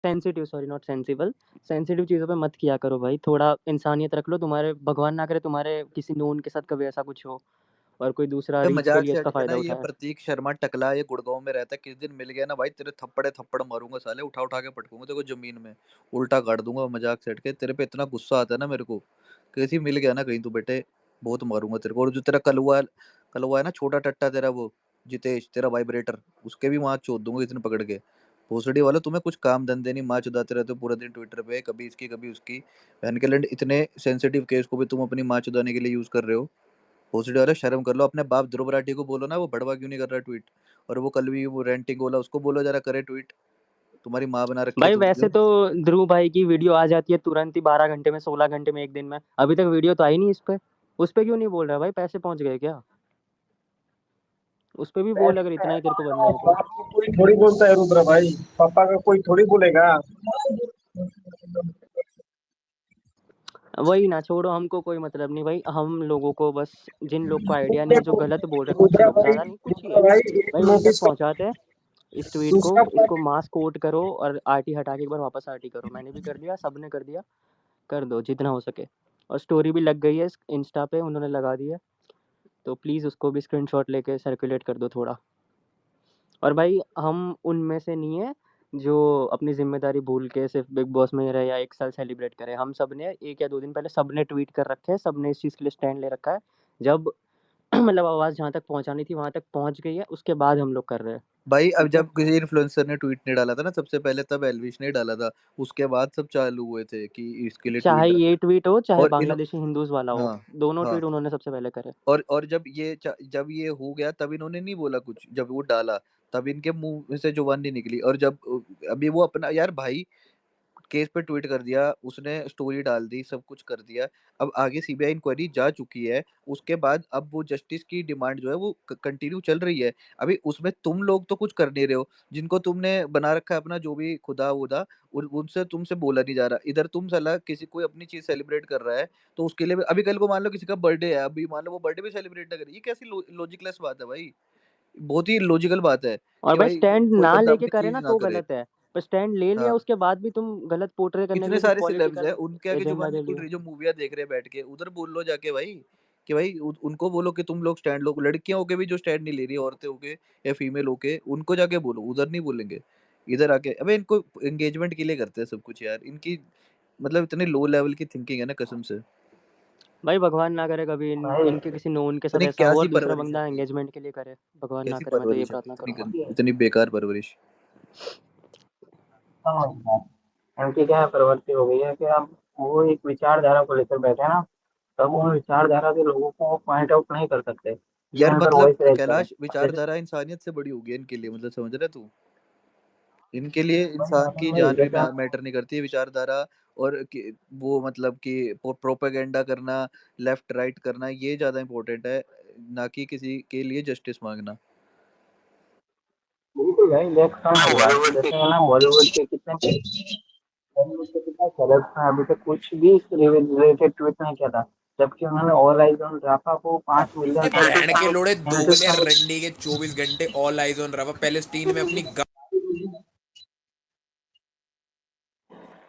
Sensitive, sorry not sensible, sensitive चीज़ों पे मत किया करो भाई, थोड़ा इंसानियत रख लो। तुम्हारे भगवान ना करे तुम्हारे किसी नोन के साथ कभी ऐसा कुछ हो और कोई दूसरा ये रीच के मजाक लिए से इसका हट के ना, फ़ायदा ये उठाए। प्रतीक शर्मा टकला, ये गुड़गांव में रहता है, किस दिन मिल गया ना भाई, तेरे थप्पड़े थप्पड़ मारूंगा साले, उठा उठा के पटकूंगा तेरे को जमीन में, उल्टा काट दूंगा। मजाक से हट के, तेरे पे इतना गुस्सा आता है ना मेरे को, किसी मिल गया ना कहीं तो बेटे बहुत मारूंगा तेरे को। और जो तेरा कलवा है ना, छोटा टट्टा तेरा, वो जितेश तेरा वाइब्रेटर, उसके भी वहां चोद दूंगा इतने पकड़ के। भोसड़ी वाला, तुम्हें कुछ काम धंधे नहीं, माँ चुदाते रहते हो पूरा दिन ट्विटर पे, कभी इसकी कभी उसकी। बहन के लंड, इतने सेंसिटिव केस को भी तुम अपनी माँ चुदाने के लिए यूज कर रहे हो। भोसड़ी वाले, शर्म कर लो। अपने बाप ध्रुव राठी को बोलो ना, वो भड़वा क्यों नहीं कर रहा ट्वीट। और वो कल भी वो रेंटिंग बोला, उसको बोलो जरा करे ट्वीट। तुम्हारी माँ बना रखी है भाई तुमने वैसे जो। तो ध्रुव भाई की वीडियो आ जाती है तुरंत ही 12 घंटे में, 16 घंटे में, 1 दिन में। अभी तक वीडियो तो आई नहीं इस पे। उस पे क्यों नहीं बोल रहा भाई? पैसे पहुंच गए क्या? उस पे भी बोल अगर इतना ही तेरे को बनना है तो। बाप को कोई थोड़ी बोलता है रुद्र भाई, पापा का कोई थोड़ी बोलेगा। वही ना, छोड़ो, हमको कोई मतलब नहीं भाई। हम लोगों को बस, जिन लोग को आइडिया नहीं है, जो गलत बोल रहे हैं, कुछ ही लोग, ज़्यादा नहीं, कुछ ही रुद्रा है भाई एक भाई, उन तक नोटिस पहुंचाते हैं इस ट्वीट को। दूसरा इसको पार्ट। मास कोट करो और आरटी हटा के एक बार वापस आरटी करो। मैंने भी कर दिया, सबने कर दिया। कर दो जितना हो सके। और स्टोरी भी लग गई है इंस्टा पे, उन्होंने लगा दी है। तो प्लीज़ उसको भी स्क्रीनशॉट लेके सर्कुलेट कर दो थोड़ा। और भाई हम उनमें से नहीं है जो अपनी जिम्मेदारी भूल के सिर्फ बिग बॉस में ही रहे या 1 साल सेलिब्रेट करे। हम सब ने 1 या 2 दिन पहले सबने ट्वीट कर रखे हैं, सबने इस चीज़ के लिए स्टैंड ले रखा है। जब मतलब आवाज़ जहाँ तक पहुँचानी थी वहाँ तक पहुँच गई है, उसके बाद हम लोग कर रहे हैं। भाई अब ठीक है? जब किसी इन्फ्लुएंसर ने ट्वीट नहीं डाला था ना सबसे पहले, तब एलविश ने डाला था। उसके बाद सब चालू हुए थे कि इसके लिए ट्वीट चाहे डाल। ये ट्वीट हो, चाहे और इन बांग्लादेशी हिंदूज़ वाला हो, हाँ दोनों हाँ। ट्वीट उन्होंने सबसे पहले करे। और जब ये हो गया, तब इन्होंने नहीं बोला कुछ, जब वो डाला तब इनके मुंह में से जुबान नहीं निकली। और जब अभी वो अपना यार भाई केस पे ट्वीट कर दिया उसने, स्टोरी डाल दी, सब कुछ कर दिया। अब आगे सीबीआई इंक्वायरी जा चुकी है, उसके बाद अब वो जस्टिस की डिमांड जो है वो कंटिन्यू चल रही है। अभी उसमें तुम लोग तो कुछ कर नहीं रहे हो, जिनको तुमने बना रखा है अपना जो भी खुदा वुदा, उनसे तुमसे बोला नहीं जा रहा। इधर तुम साला किसी कोई अपनी चीज सेलिब्रेट कर रहा है, तो उसके लिए अभी कल को मान लो किसी का बर्थडे है, अभी मान लो वो बर्थडे भी सेलिब्रेट ना करे, ये कैसी लॉजिकलेस बात है भाई। बहुत ही लॉजिकल बात है और कि भाई भाई स्टैंड कोई ना बंदा लेके अपनी करे चीज ना ना तो करे। गलत है। पर स्टैंड ले लिया, हाँ, उसके बाद भी तुम गलत पोर्ट्रे करने के इतने लिए सिर्फ सारे सिलेब्स पॉलिटिकल हैं, उनके आगे एजेंडा जुबान के नहीं खुल लिए। रही, जो मूवियाँ देख रहे हैं बैठ के, उधर बोल लो जाके भाई। कि भाई उनको बोलो कि तुम लोग स्टैंड लो, लड़कियां होके भी जो स्टैंड नहीं ले रही, औरतें होके या फीमेल होके, उनको जाके बोलो, उधर नहीं बोलेंगे। इधर आके अबे इनको एंगेजमेंट के लिए करते हैं सब कुछ यार, इनकी मतलब इतनी लो लेवल की थिंकिंग है ना कसम से। भाई भगवान ना करे कभी भाई इनके किसी नोन के साथ इतनी ऐसा हो कैसी और दूसरा परवरिश है बंदा भाई, एंगेजमेंट के लिए करे। भगवान ना कैसी करे, मैं तो ये परवरिश है प्रार्थना इतनी करूंगा। इतनी बेकार परवरिश। उनकी क्या प्रवृत्ति हो गई है कि अब वो एक विचारधारा को लेकर बैठे हैं ना, तब उन विचारधारा के लोगों को पॉइंट आउट नहीं कर सकते जो यार उन पर मतलब वॉइस रेज करें। कैलाश, जैसे विचारधारा इंसानियत से बड़ी होगी इनके लिए, मतलब समझ रहे तू। इनके लिए भाई इंसान मतलब की भाई जान भी जैसे मैटर नहीं करती है, विचारधारा। और वो मतलब कि प्रोपेगेंडा करना, लेफ्ट राइट करना, ये ज्यादा इंपॉर्टेंट है, ना कि किसी के लिए जस्टिस मांगना। बिल्कुल भाई लेफ्ट कम हो रहा है, जैसे है ना बॉलीवुड के कितने सेलेब्स हैं अभी तक कुछ भी रिलेटेड ट्वीट नहीं किया था, जबकि उन्होंने ऑल आइज ऑन राफा को 5 मिलियन ये बहन के लोड़े दोगले तक। रंडी के 24 घंटे ऑल आइज ऑन रहा पैलेस्टीन में अपनी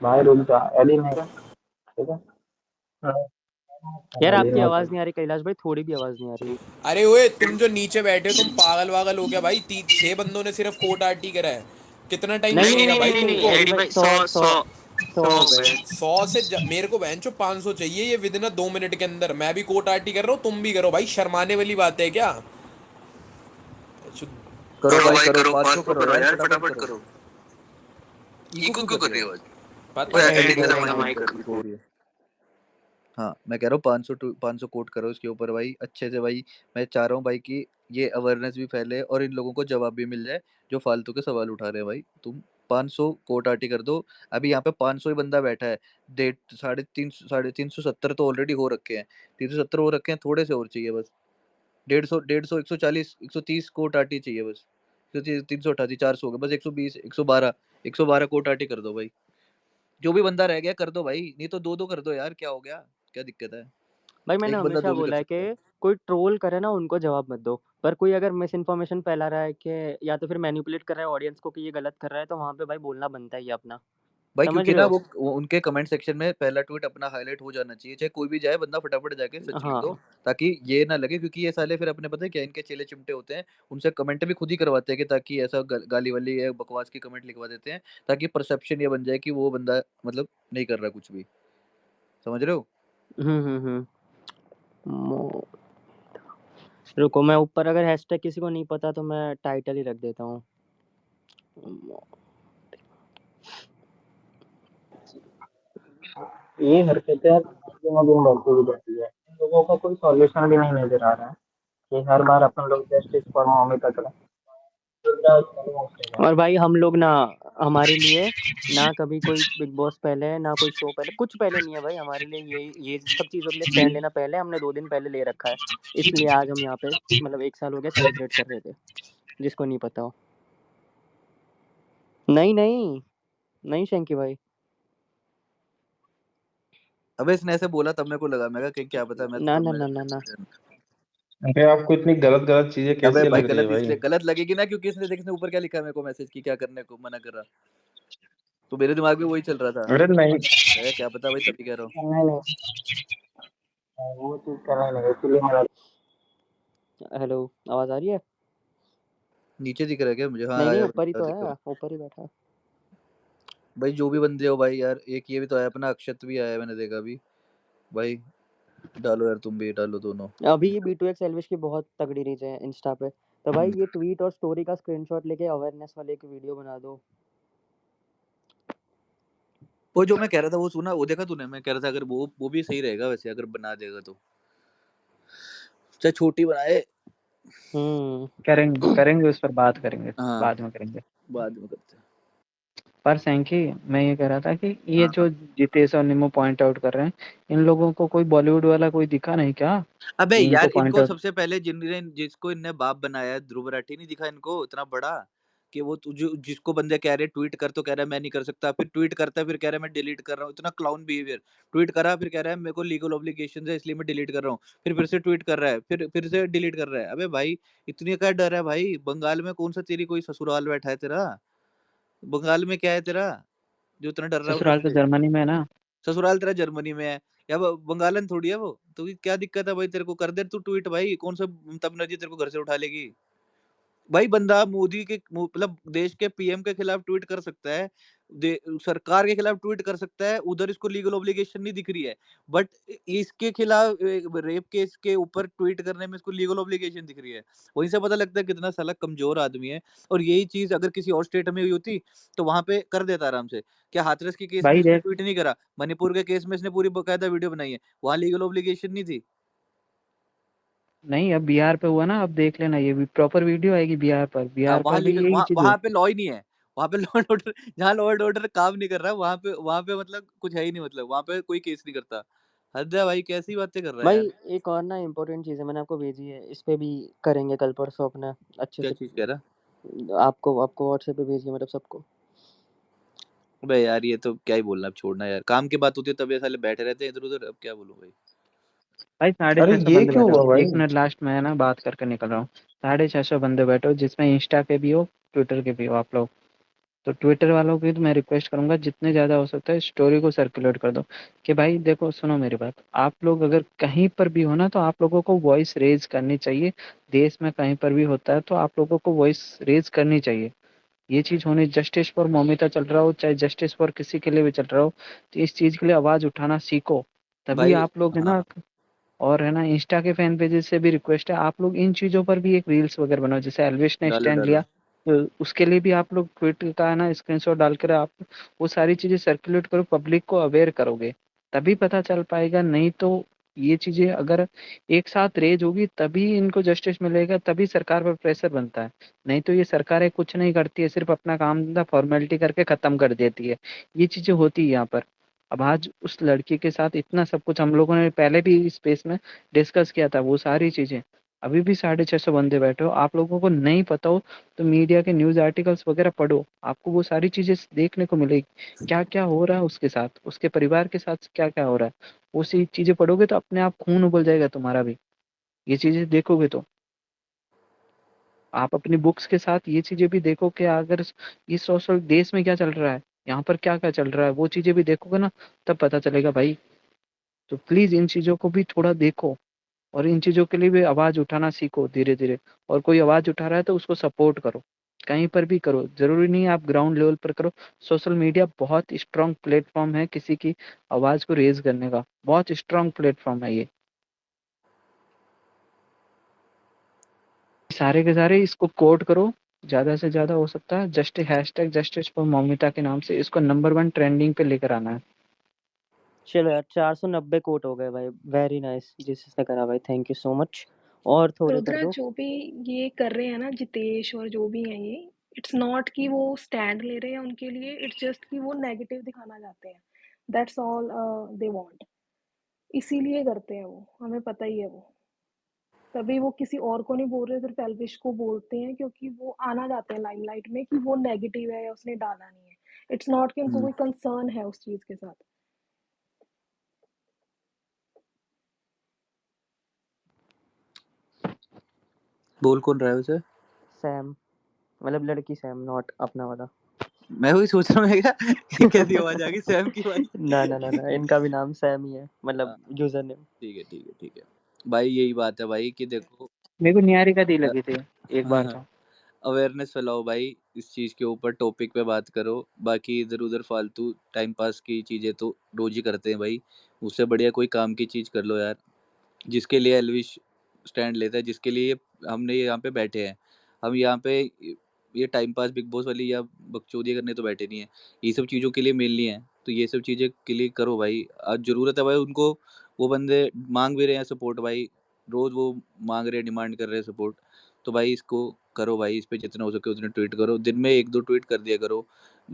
भाई रुक जा, एडी नहीं है, ठीक है। हाँ, यार एडी आपकी नहीं आवाज़ कर। नहीं आ रही कैलाश भाई, थोड़ी भी आवाज़ नहीं आ रही। अरे ओए तुम जो नीचे बैठे हो तुम पागल वागल हो गया भाई, 6 बंदों ने सिर्फ कोर्ट आरटी करा है, कितना टाइम नहीं नहीं लगेगा नहीं भाई नहीं नहीं, तुमको? एडी भाई 100 हो गए। 100 से मेरे को बहन चो 500 चाहिए ये विद इन 2 मिनट के अंदर। मैं भी कोर्ट आरटी कर रहा हूँ, तुम भी करो भाई, शर्माने वाली बात है क्या? करो करो भाई भाई करो, करो, 500 500 करो करो यार, यार, फटाफट फटाफट करो। करो। ईगो ईगो क्यों क्यों कर कर रही रही है है आवाज? पता ओए नहीं एडी एडी एडिट कर कर कर रहा रहा रही है। है, हूँ वो मैं कर कर रही रही है, हूँ। हो रही है। हाँ मैं कह रहा हूँ 500 कोट करो इसके ऊपर भाई, अच्छे से भाई। मैं चाह रहा हूँ भाई कि ये अवेयरनेस भी फैले और इन लोगों को जवाब भी मिल जाए जो फालतू के सवाल उठा रहे हैं भाई। तुम 500 कोट आर्टी कर दो। अभी यहाँ पे 500 ही बंदा बैठा है। 350 तो ऑलरेडी हो रखे हैं, 370 हो रखे हैं, थोड़े से और चाहिए बस। 150, 140, 130 कोट आर्टी चाहिए बस। 388, 400 हो गए बस, 120, 112, 112 कोट आर्टी कर दो भाई। जो भी बंदा रह गया कर दो भाई, नहीं तो दो दो कर दो यार, क्या हो गया, क्या दिक्कत है? भाई मैंने एक बंदा हमेशा दो भी कर बोला है सकता है। कि कोई ट्रोल करे ना उनको जवाब मत दो। पर कोई अगर मिस इन्फॉर्मेशन फैला रहा है कि या तो फिर मैनिपुलेट कर रहा है ऑडियंस को कि ये गलत कर रहा है, तो वहाँ पे भाई बोलना बनता ही है अपना। भाई समझ क्योंकि रहे ना हो? वो उनके कमेंट सेक्शन में पहला ट्वीट अपना हाईलाइट हो जाना चाहिए, चाहे कोई भी जाए बंदा फटाफट जाके सच लिख दो, हाँ। ताकि ये ना लगे, क्योंकि ये साले फिर अपने पता है क्या इनके चेले चिमटे होते हैं, उनसे कमेंट भी खुद ही करवाते हैं कि ताकि ऐसा गाली वाली या बकवास की कमेंट लिखवा देते हैं, ताकि परसेप्शन ये बन जाए कि वो बंदा मतलब नहीं कर रहा कुछ भी, समझ रहे हो? मो रुको, मैं ऊपर अगर हैशटैग किसी को नहीं पता तो मैं टाइटल ही रख देता हूँ। मो ये हरकतें दिन ब दिन बढ़ती ही जाती है। इन लोगों को कोई सॉल्यूशन भी नहीं नज़र आ रहा है कि हर बार अपन लोग जस्टिस फॉर मौमिता करें। और भाई हम लोग ना, हमारे लिए ना कभी कोई बिग बॉस पहले है, ना कोई शो पहले, कुछ पहले नहीं है भाई हमारे लिए। ये सब चीज़ों के लिए स्टैंड लेना पहले हमने 2 दिन पहले ले रखा है। इसलिए आज हम यहाँ पे मतलब 1 साल हो गया सेलिब्रेट कर रहे थे, जिसको नहीं पता हो। नहीं, नहीं, नहीं शैंकी भाई। अबे इसने ऐसे बोला तब मेरे को लगा, मैं कहा कि क्या पता, मैं तो ना, तब ना, मैं ना, ना, ना। अरे आपको इतनी गलत गलत चीजें अबे कैसे भाई लग रही है गलत भाई? इसलिए गलत लगेगी ना, क्योंकि इसने देख इसने ऊपर क्या लिखा है मेरे को मैसेज की क्या करने को मना कर रहा, तो मेरे दिमाग में वही चल रहा था। अरे नहीं, क्या पता भाई, तभी कह रहा हूँ। नहीं नहीं, वो चीज़ करना नहीं, इसलिए मेरा हेलो, आवाज़ आ रही है? नीचे दिख रहा है क्या मुझे? हाँ नहीं, नहीं, आया ऊपर ही भाई, तो देखो है, ऊपर ही बैठा है। भाई जो भी बंदे हो भाई यार, एक ये भी तो आया अपना अक्षत भी आया, मैंने देखा अभी भाई। डालो यार, तुम भी डालो दोनों। अभी ये B2X एल्विश की बहुत तगड़ी रीच है इंस्टा पे। तो भाई ये ट्वीट और स्टोरी का स्क्रीनशॉट लेके अवेयरनेस वाले की वीडियो बना दो। वो जो मैं कह रहा था वो सुना, वो देखा तूने? मैं कह रहा था अगर वो भी सही रहेगा वैसे, अगर बना देगा तो, चाहे छोटी बनाए। हम्म। करेंगे करेंगे, उस पर बात करेंगे, हाँ बाद में करेंगे। बाद में करते हैं। पर सैंकी, मैं ये कह रहा था कि ये हाँ जो जितेश और निमो पॉइंट आउट कर रहे हैं, इन लोगों को कोई बॉलीवुड वाला कोई दिखा नहीं क्या अबे कि इनको यार, पॉइंट इनको आउट? सबसे पहले जिसको इनने बाप बनाया है, ध्रुव राठी नहीं दिखा इनको इतना बड़ा, कि वो जिसको बंदे कह रहे ट्वीट कर, तो कह रहा है मैं नहीं कर सकता, फिर ट्वीट करता है, फिर कह रहा है मैं डिलीट कर रहा हूँ, इतना क्लाउन बिहेवियर। ट्वीट करा, फिर कह रहा है मेरे को लीगल ऑब्लिगेशन है इसलिए मैं डिलीट कर रहा हूँ, फिर से ट्वीट कर रहा है, फिर से डिलीट कर रहा है। अबे भाई इतनी क्या डर है भाई? बंगाल में कौन सा तेरी कोई ससुराल बैठा है तेरा? बंगाल में क्या है तेरा जो इतना डर रहा है उधर ससुराल तो से? जर्मनी में है ना। ससुराल तेरा जर्मनी में है, या बंगालन थोड़ी है वो, तो क्या दिक्कत है भाई? तेरे को कर दे तू ट्वीट भाई, कौन सा ममता बनर्जी तेरे को घर से उठा लेगी? भाई बंदा मोदी के मतलब देश के पीएम के खिलाफ ट्वीट कर सकता है, सरकार के खिलाफ ट्वीट कर सकता है, उधर इसको लीगल ऑब्लिगेशन नहीं दिख रही है, बट इसके खिलाफ रेप केस के ऊपर ट्वीट करने में इसको लीगल ऑब्लिगेशन दिख रही है। वहीं से पता लगता है कितना साला कमजोर आदमी है। और यही चीज अगर किसी और स्टेट में हुई होती तो वहां पे कर देता आराम से। क्या हाथरस के केस में भाई इसने देख, ट्वीट नहीं करा? मणिपुर के केस में इसने पूरी बकायदा वीडियो बनाई है, वहां लीगल ऑब्लिगेशन नहीं थी। नहीं अब बिहार पे हुआ ना, अब देख लेना, ये भी प्रॉपर वीडियो आएगी बिहार पर, हाँ, बिहार वहाँ पर भी लीगल यही वहाँ चीज है। वहाँ पे लॉ ही नहीं है। वहाँ पे लॉ एंड ऑर्डर, जहाँ लॉ एंड ऑर्डर काम नहीं कर रहा है, वहाँ पे मतलब कुछ है ही नहीं, मतलब वहाँ पे कोई केस नहीं करता। हद है भाई, कैसी बातें कर रहा है भाई यार? एक और ना इम्पोर्टेंट चीज़ है, मैंने आपको भेजी है, इस पे भी करेंगे कल परसों अपना अच्छे क्या से। चीज कह रहा? आपको आपको व्हाट्सएप पे भेजी है मतलब सबको। अबे यार ये तो क्या ही बोलना, अब छोड़ना यार, काम की बात होती है तब ये साले बैठे रहते हैं इधर उधर, अब क्या बोलूं भाई। भाई साढ़े अरे छह सौ ये बंदे क्यों बैठे हो, हुआ भाई? 1 मिनट लास्ट में है ना बात करके निकल रहा हूँ। 650 बंदे बैठे हो, जिसमें इंस्टा के भी हो, ट्विटर के भी हो आप लोग। तो ट्विटर वालों की तो मैं रिक्वेस्ट करूंगा, जितने ज़्यादा हो सकता है स्टोरी को सर्कुलेट कर दो कि भाई देखो, सुनो मेरी बात, आप लोग अगर कहीं पर भी हो ना, तो आप लोगों को वॉइस रेज करनी चाहिए। देश में कहीं पर भी होता है तो आप लोगों को वॉइस रेज करनी चाहिए। ये चीज़ होनी, जस्टिस फॉर मौमिता चल रहा हो, चाहे जस्टिस फॉर किसी के लिए भी चल रहा हो, तो इस चीज़ के लिए आवाज़ उठाना सीखो। तभी भाई आप लोग है हाँ, ना। और है ना, इंस्टा के फैन पेजेस से भी रिक्वेस्ट है, आप लोग इन चीज़ों पर भी एक रील्स वगैरह बनाओ, जैसे एल्विश ने डालो स्टैंड डालो। लिया, तो उसके लिए भी आप लोग ट्वीट का है ना स्क्रीनशॉट डाल कर आप वो सारी चीज़ें सर्कुलेट करो, पब्लिक को अवेयर करोगे, तभी पता चल पाएगा। नहीं तो ये चीज़ें अगर एक साथ रेज होगी तभी इनको जस्टिस मिलेगा, तभी सरकार पर प्रेशर बनता है। नहीं तो ये सरकारें कुछ नहीं करती है, सिर्फ अपना काम धंधा फॉर्मेलिटी करके खत्म कर देती है। ये चीज़ें होती है यहाँ पर। अब आज उस लड़की के साथ इतना सब कुछ हम लोगों ने पहले भी इस स्पेस में डिस्कस किया था, वो सारी चीजें। अभी भी 650 बंदे बैठे हो, आप लोगों को नहीं पता हो तो मीडिया के न्यूज आर्टिकल्स वगैरह पढ़ो, आपको वो सारी चीजें देखने को मिलेगी, क्या क्या हो रहा है उसके साथ, उसके परिवार के साथ क्या क्या हो रहा है। वो सी चीजें पढ़ोगे तो अपने आप खून उबल जाएगा तुम्हारा भी, ये चीजें देखोगे तो। आप अपनी बुक्स के साथ ये चीजें भी देखो कि अगर ये सोशल देश में क्या चल रहा है, यहाँ पर क्या-क्या चल रहा है, वो चीज़ें भी देखोगे ना, तब पता चलेगा भाई। तो प्लीज़ इन चीज़ों को भी थोड़ा देखो और इन चीज़ों के लिए भी आवाज़ उठाना सीखो धीरे-धीरे, और कोई आवाज़ उठा रहा है तो उसको सपोर्ट करो, कहीं पर भी करो। ज़रूरी नहीं है आप ग्राउंड लेवल पर करो। सोशल मीडिया बहुत स्ट्रॉन्ग प्लेटफ़ॉर्म है किसी की आवाज़ को रेज़ करने का, बहुत स्ट्रॉन्ग प्लेटफ़ॉर्म है ये। सारे के सारे इसको कोट करो, ज़्यादा से ज़्यादा हो सकता है जस्टिस फॉर मौमिता के नाम से इसको नंबर 1 ट्रेंडिंग पे लेकर आना है। चलो यार 490 कोट हो गए भाई, वेरी नाइस जिसने करा भाई, थैंक यू सो मच। और थोड़े कर रुद्रा, दो। जो भी ये कर रहे हैं ना जितेश और जो भी हैं ये, इट्स नॉट कि वो स्टैंड ले रहे हैं उनके लिए, इट्स जस्ट कि वो नेगेटिव दिखाना चाहते हैं। That's all they want. इसीलिए करते हैं वो, हमें पता ही है वो। तभी वो किसी और को नहीं बोल रहे, सिर्फ एल्विश को बोलते हैं क्योंकि वो आना चाहते हैं लाइमलाइट में कि वो नेगेटिव है या उसने डाला नहीं है। इट्स नॉट कि उनको कोई कंसर्न है उस चीज के साथ। बोल कौन रहा है उसे? सैम, मतलब लड़की सैम, नॉट अपना वाला। मैं वही सोच रहा हूँ, मैं क्या ये कैसी आवाज आ गई सैम की वाली? ना ना ना ना, इनका भी नाम सैम ही है, मतलब हाँ, यूजर नेम। ठीक है ठीक है ठीक है भाई, यही बात है भाई कि देखो मेरे को निहारिका दी लगी थी एक बार तो। अवेयरनेस फैलाओ भाई, इस चीज के ऊपर टॉपिक पे बात करो। बाकी इधर उधर फालतू टाइम पास की चीजें तो रोज ही करते हैं भाई, उससे बढ़िया कोई काम की चीज कर लो यार। जिसके लिए एलविश स्टैंड लेता है, जिसके लिए हमने यहाँ पे बैठे हैं, हम यहाँ पे ये टाइम पास बिग बॉस वाली या बकचोदी करने तो बैठे नहीं है, ये सब चीज़ों के लिए मिलनी है। तो ये सब चीज़ें के लिए करो भाई, आज ज़रूरत है भाई उनको। वो बंदे मांग भी रहे हैं सपोर्ट भाई, रोज़ वो मांग रहे हैं, डिमांड कर रहे हैं सपोर्ट। तो भाई इसको करो भाई, इस पे जितना हो सके उतने ट्वीट करो, दिन में 1-2 ट्वीट कर दिया करो।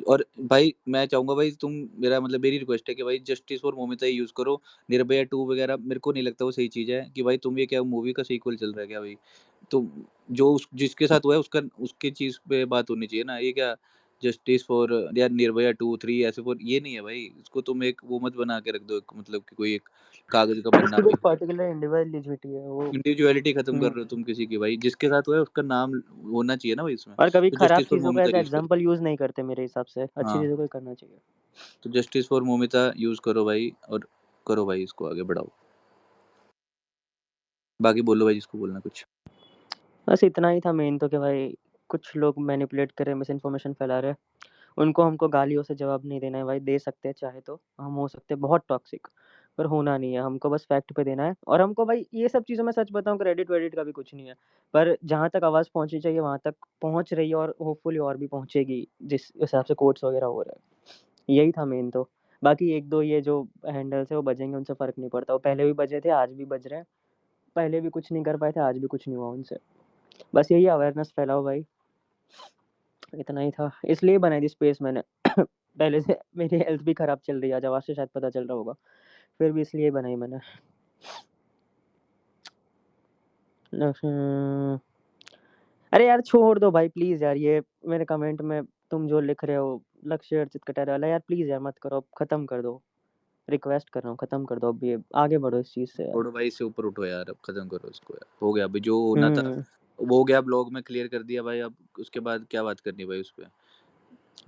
और भाई मैं चाहूँगा भाई, तुम मेरा मतलब मेरी रिक्वेस्ट है कि भाई जस्टिस फॉर मोमिता ही यूज़ करो। निर्भया 2 वगैरह मेरे को नहीं लगता वो सही चीज़ है कि भाई तुम ये क्या मूवी का सीक्वल चल रहा है क्या भाई? तो जो उस जिसके साथ हुआ है उसका उसकी चीज़ पे बात होनी चाहिए ना, ये क्या जस्टिस फॉर या निर्भया 2, 3 ऐसे फॉर ये नहीं है भाई। इसको तुम एक वो मत बना के रख दो, एक मतलब कि कोई एक कागज़ का पन्ना इसकी कोई भी। पर्टिकुलर इंडिविजुअलिटी है वो। इंडिविजुअलिटी खत्म कर रहे हो तुम किसी की भाई, जिसके साथ हुआ है उसका नाम होना चाहिए ना भाई इसमें। और कभी तो खराब जस्टिस फॉर चीज़ों का मोमिता एज़ यूज़ करो। एग्ज़ाम्पल यूज़ नहीं करते मेरे हिसाब से, अच्छी हाँ, चीज़ों को ही करना चाहिए। तो जस्टिस फॉर मोमिता यूज़ करो भाई, और करो भाई इसको आगे बढ़ाओ। बाकी बोलो भाई जिसको बोलना कुछ। बस इतना ही था मेन तो, कि भाई कुछ लोग मैनिपुलेट कर रहे हैं, मिस इन्फॉर्मेशन फैला रहे हैं, उनको हमको गालियों से जवाब नहीं देना है भाई। दे सकते हैं चाहे तो, हम हो सकते हैं बहुत टॉक्सिक, पर होना नहीं है। हमको बस फैक्ट पे देना है, और हमको भाई ये सब चीज़ों में सच बताऊँ, क्रेडिट वेडिट का भी कुछ नहीं है, पर जहाँ तक आवाज़ पहुँचनी चाहिए वहाँ तक पहुँच रही है, और होपफुली और भी पहुँचेगी जिस हिसाब से कोट्स वगैरह हो रहे हैं। यही था मेन तो। बाकी 1-2 ये जो हैंडल्स है वो बजेंगे, उनसे फ़र्क नहीं पड़ता। वो पहले भी बजे थे, आज भी बज रहे हैं। पहले भी कुछ नहीं कर पाए थे, आज भी कुछ नहीं हुआ उनसे। बस यही अवेयरनेस फैलाओ भाई, इतना ही था। इसलिए बनाई थी स्पेस मैंने। पहले से मेरी हेल्थ भी खराब चल रही है, आज आवाज़ से शायद पता चल रहा होगा, फिर भी इसलिए बनाई मैंने। अरे यार छोड़ दो भाई प्लीज़ यार, ये मेरे कमेंट में तुम जो लिख रहे हो लक्ष्य अर्चित कटारे वाला, यार प्लीज़ यार मत करो, अब खत्म कर दो। रिक्वेस्ट कर रहा हूँ, खत्म कर दो अब, ये आगे बढ़ो इस चीज़ से यार। छोड़ो भाई, इससे ऊपर उठो यार, अब खत्म करो इसको यार, हो गया अभी जो होना था हुँ, वो हो गया, ब्लॉग में क्लियर कर दिया भाई। अब उसके बाद क्या बात करनी भाई उस पे?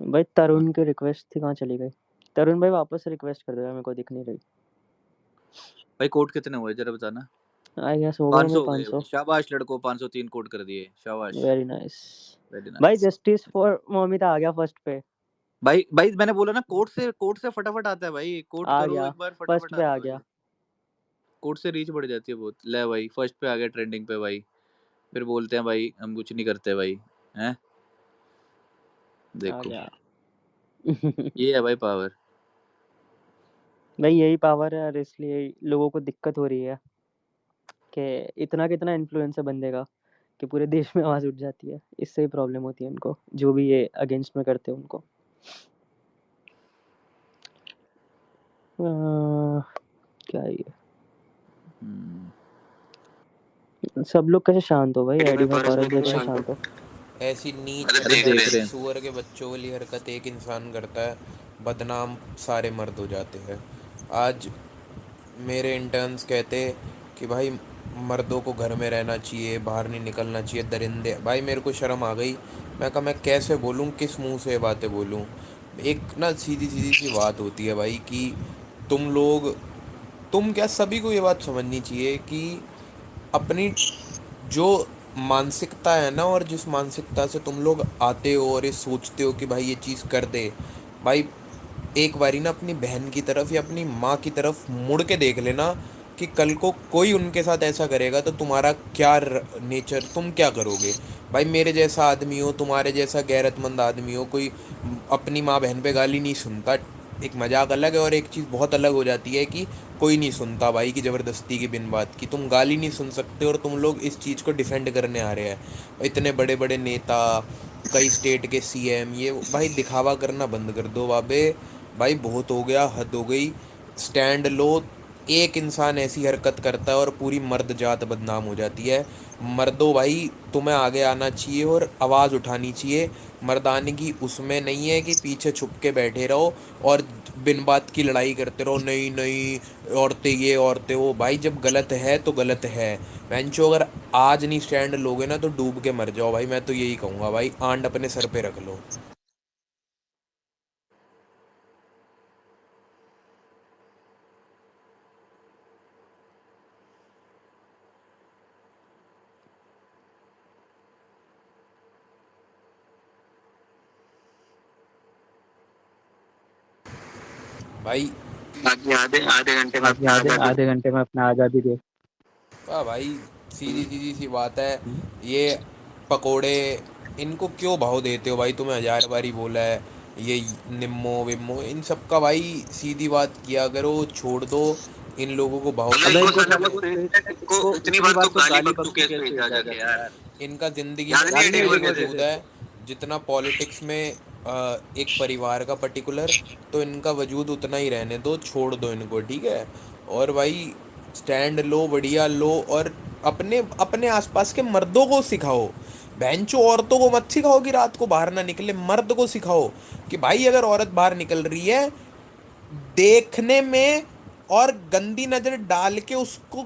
भाई तरुण की रिक्वेस्ट थी, कहाँ चली गई? तरुण भाई वापस से रिक्वेस्ट कर दो यार, मेरे को दिख नहीं रही। भाई कोट कितने हुए जरा बताना? आई गेस हो गए 500 होंगे हो गए 500। भाई, शाबाश लड़कों, 503 कोट कर दिए, शाबाश, वेरी नाइस। वेरी भाई नाइस। जस्टिस फॉर मोमिता आ गया फर्स्ट पे। भाई भाई मैंने बोला ना, कोट से फटाफट आता है भाई, कोट आ करो गया, एक बार फर्स्ट फटाफट पे आता आ है गया। भाई। कोट से रीच बढ़ जाती है बहुत। ले भाई फर्स्ट पे आ गया ट्रेंडिंग पे भाई, फिर बोलते हैं भाई हम कुछ नहीं करते भाई, हैं? आ देखो गया। ये है भाई पावर। भाई यही पावर है, और इसलिए लोगों को दिक्कत हो रही है कि इतना कितना इन्फ्लुएंस है बंदे का कि पूरे देश में आवाज़ उठ जाती है। इससे ही प्रॉब्लम होती है इनको, जो भी ये अगेंस्ट में करते हैं उनको। क्या ये सब लोग कैसे शांत हो भाई? एडी भाई, पारस भाई कैसे शांत हो? ऐसी नीच अरे देख रहे हैं। सुअर के बच्चों वाली हरकत एक इंसान करता है, बदनाम सारे मर्द हो जाते हैं। आज मेरे इंटर्न्स कहते कि भाई मर्दों को घर में रहना चाहिए, बाहर नहीं निकलना चाहिए, दरिंदे। भाई मेरे को शर्म आ गई, मैं कहा मैं कैसे बोलूँ, किस मुंह से ये बातें बोलूँ? एक ना सीधी सीधी सी बात होती है भाई कि तुम क्या, सभी को ये बात समझनी चाहिए कि अपनी जो मानसिकता है ना, और जिस मानसिकता से तुम लोग आते हो और ये सोचते हो कि भाई ये चीज़ कर दे, भाई एक बारी ना अपनी बहन की तरफ या अपनी माँ की तरफ मुड़ के देख लेना कि कल को कोई उनके साथ ऐसा करेगा तो तुम्हारा क्या नेचर, तुम क्या करोगे। भाई मेरे जैसा आदमी हो, तुम्हारे जैसा गैरतमंद आदमी हो, कोई अपनी माँ बहन पे गाली नहीं सुनता, एक मजाक अलग है, और एक चीज़ बहुत अलग हो जाती है कि कोई नहीं सुनता भाई की ज़बरदस्ती की बिन बात की। तुम गाली नहीं सुन सकते और तुम लोग इस चीज़ को डिफेंड करने आ रहे हैं। इतने बड़े बड़े नेता, कई स्टेट के सीएम, ये भाई दिखावा करना बंद कर दो बाबे। भाई बहुत हो गया, हद हो गई, स्टैंड लो। एक इंसान ऐसी हरकत करता है और पूरी मर्द जात बदनाम हो जाती है। मर्दों भाई तुम्हें आगे आना चाहिए और आवाज़ उठानी चाहिए। मर्दानगी उसमें नहीं है कि पीछे छुप के बैठे रहो और बिन बात की लड़ाई करते रहो, नहीं नहीं औरतें ये औरतें वो। भाई जब गलत है तो गलत है। बेंचो अगर आज नहीं स्टैंड लोगे ना तो डूब के मर जाओ भाई, मैं तो यही कहूँगा भाई, आंड अपने सर पे रख लो। भाई बाकी आधे घंटे में अपना आज़ादी दे। वाह भाई, सीधी सीधी सी बात है। ये पकोड़े इनको क्यों भाव देते हो भाई, तुम्हें 1000 बारी बोला है। ये निम्मो विम्मो इन सब का भाई सीधी बात किया करो, छोड़ दो इन लोगों को भाव। अबे इनको साला को इनको इतनी बार तो गाली बकतू केस भेजा जाके यार। इनका जिंदगी याद में नहीं है उतना टेबल ही कैसे वजूद है जितना पॉलिटिक्स में एक परिवार का पर्टिकुलर, तो इनका वजूद उतना ही रहने दो, छोड़ दो इनको, ठीक है। और भाई स्टैंड लो, बढ़िया लो, और अपने अपने आसपास के मर्दों को सिखाओ। बहनचो औरतों को मत सिखाओ कि रात को बाहर ना निकले, मर्द को सिखाओ कि भाई अगर औरत बाहर निकल रही है देखने में और गंदी नज़र डाल के उसको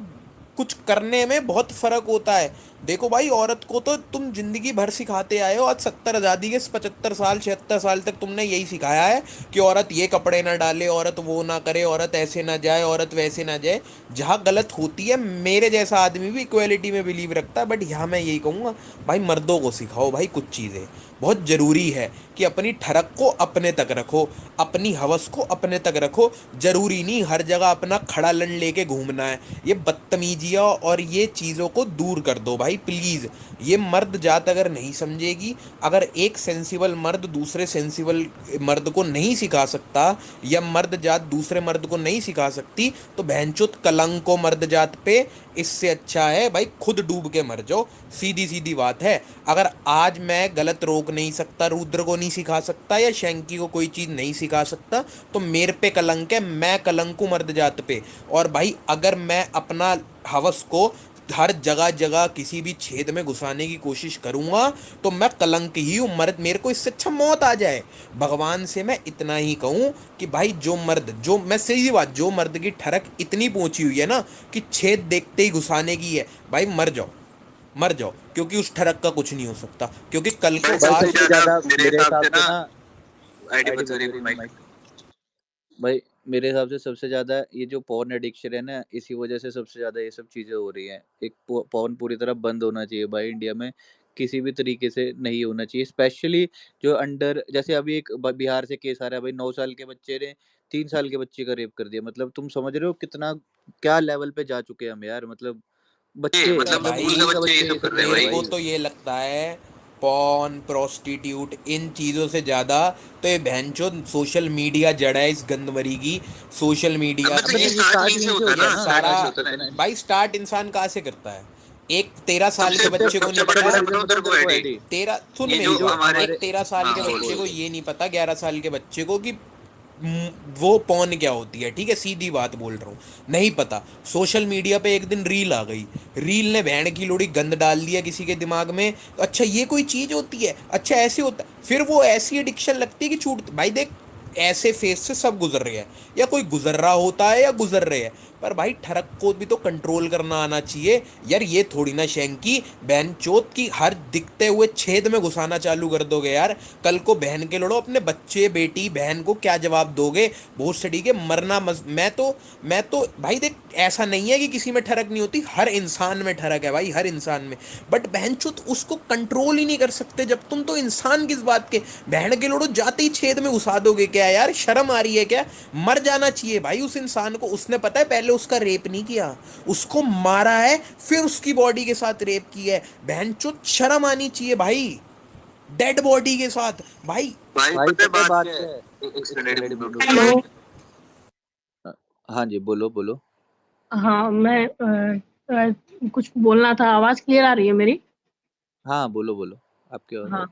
कुछ करने में बहुत फ़र्क होता है। देखो भाई, औरत को तो तुम जिंदगी भर सिखाते आए हो, आज 70 आज़ादी के 75 साल 76 साल तक तुमने यही सिखाया है कि औरत ये कपड़े ना डाले, औरत वो ना करे, औरत ऐसे ना जाए, औरत वैसे ना जाए। जहाँ गलत होती है, मेरे जैसा आदमी भी इक्वलिटी में बिलीव रखता है, बट यहाँ मैं यही कहूँगा भाई मर्दों को सिखाओ भाई कुछ चीज़ें। बहुत ज़रूरी है कि अपनी ठरक को अपने तक रखो, अपनी हवस को अपने तक रखो। ज़रूरी नहीं हर जगह अपना खड़ा लन लेके घूमना है। ये बदतमीजियाँ और ये चीज़ों को दूर कर दो भाई प्लीज़। ये मर्द जात अगर नहीं समझेगी, अगर एक सेंसिबल मर्द दूसरे सेंसिबल मर्द को नहीं सिखा सकता, या मर्द जात दूसरे मर्द को नहीं सिखा सकती, तो बहनचोद कलंक को मर्द जात पे। इससे अच्छा है भाई खुद डूब के मर जाओ। सीधी सीधी बात है। अगर आज मैं गलत रोक नहीं सकता, रुद्र को नहीं सिखा सकता या शैंकी को कोई चीज़ नहीं सिखा सकता, तो मेरे पे कलंक है, मैं कलंक हूँ मर्द जात पे। और भाई अगर मैं अपना हवस को हर जगह जगह किसी भी छेद में घुसाने की कोशिश करूँगा तो मैं कलंक ही हूँ। मर्द, मेरे को इससे अच्छा मौत आ जाए। भगवान से मैं इतना ही कहूँ कि भाई जो मर्द, जो मैं सीधी बात, जो मर्द की ठरक इतनी पहुँची हुई है ना कि छेद देखते ही घुसाने की है, भाई मर जाओ, मर जाओ, क्योंकि उस ठरक का कुछ नहीं हो सकता। क्योंकि कल को सबसे आज ज्यादा मेरे हिसाब से ना आईडी बंद करिए माइक। भाई मेरे हिसाब से सबसे ज़्यादा ये जो पॉर्न एडिक्शन है ना, इसी वजह से सबसे ज़्यादा ये सब चीज़ें हो रही हैं। एक पॉर्न पूरी तरह बंद होना चाहिए भाई इंडिया में, किसी भी तरीके से नहीं होना चाहिए। स्पेशली जो अंडर, जैसे अभी एक बिहार से केस आ रहा है भाई, 9 साल के बच्चे ने 3 साल के बच्चे का रेप कर दिया। मतलब तुम समझ रहे हो कितना क्या लेवल पे जा चुके हैं हम यार। मतलब बच्चे, मतलब स्कूल भाई के बच्चे ये सब कर रहे हैं मेरे भाई। को तो ये लगता है पॉर्न, प्रोस्टिट्यूट, इन चीज़ों से ज़्यादा तो ये बहनचोद सोशल मीडिया जड़ है इस गंदमरी की। सोशल मीडिया अबे तो ये स्टार्ट यहीं से होता है ना, सारा ऐसे होता है ना। भाई स्टार्ट इंसान कहाँ से करता है। एक 13 साल के बच्चे को नहीं बड़ा पता, बताऊं तेरे को आईडी, तेरह सुन ये मेरी जो बात, हमारे एक 13 साल के हाँ, बच्चे बोल। को ये नहीं पता, 11 साल के बच्चे को, कि वो पॉर्न क्या होती है, ठीक है, सीधी बात बोल रहा हूँ, नहीं पता। सोशल मीडिया पे एक दिन रील आ गई, रील ने बहन की लोड़ी गंद डाल दिया किसी के दिमाग में, तो अच्छा ये कोई चीज़ होती है, अच्छा ऐसे होता है, फिर वो ऐसी एडिक्शन लगती है कि छूट। भाई देख, ऐसे फेस से सब गुजर रहे हैं, या कोई गुजर रहा होता है या गुजर रहे हैं, पर भाई ठरक को भी तो कंट्रोल करना आना चाहिए यार। ये थोड़ी ना शेंकी बहन चोत की हर दिखते हुए छेद में घुसाना चालू कर दोगे यार। कल को बहन के लड़ो, अपने बच्चे बेटी बहन को क्या जवाब दोगे? बहुत सड़ी के मरना मैं तो भाई देख, ऐसा नहीं है कि किसी में ठरक नहीं होती, हर इंसान में ठरक है भाई, हर इंसान में। बट बहन चोत उसको कंट्रोल ही नहीं कर सकते जब तुम तो इंसान किस बात के। बहन के लोड़ो जाते ही छेद में घुसा दोगे क्या यार? शर्म आ रही है क्या? मर जाना चाहिए भाई उस इंसान को। उसने पता है पहले उसका रेप नहीं किया, उसको मारा है, फिर उसकी बॉडी के साथ रेप किया है। बहन चोत शर्म आनी चाहिए भाई, डेड बॉडी के साथ भाई। भाई भाई पता है पता है बात बात क्या क्या है? है? एक एक minute minute Bluetooth Bluetooth hello. हाँ जी, बोलो बोलो। हाँ, मैं कुछ बोलना था। आवाज़ क्लियर आ रही है मेरी? हाँ, बोलो बोलो, आपकी आवाज़ आ हाँ,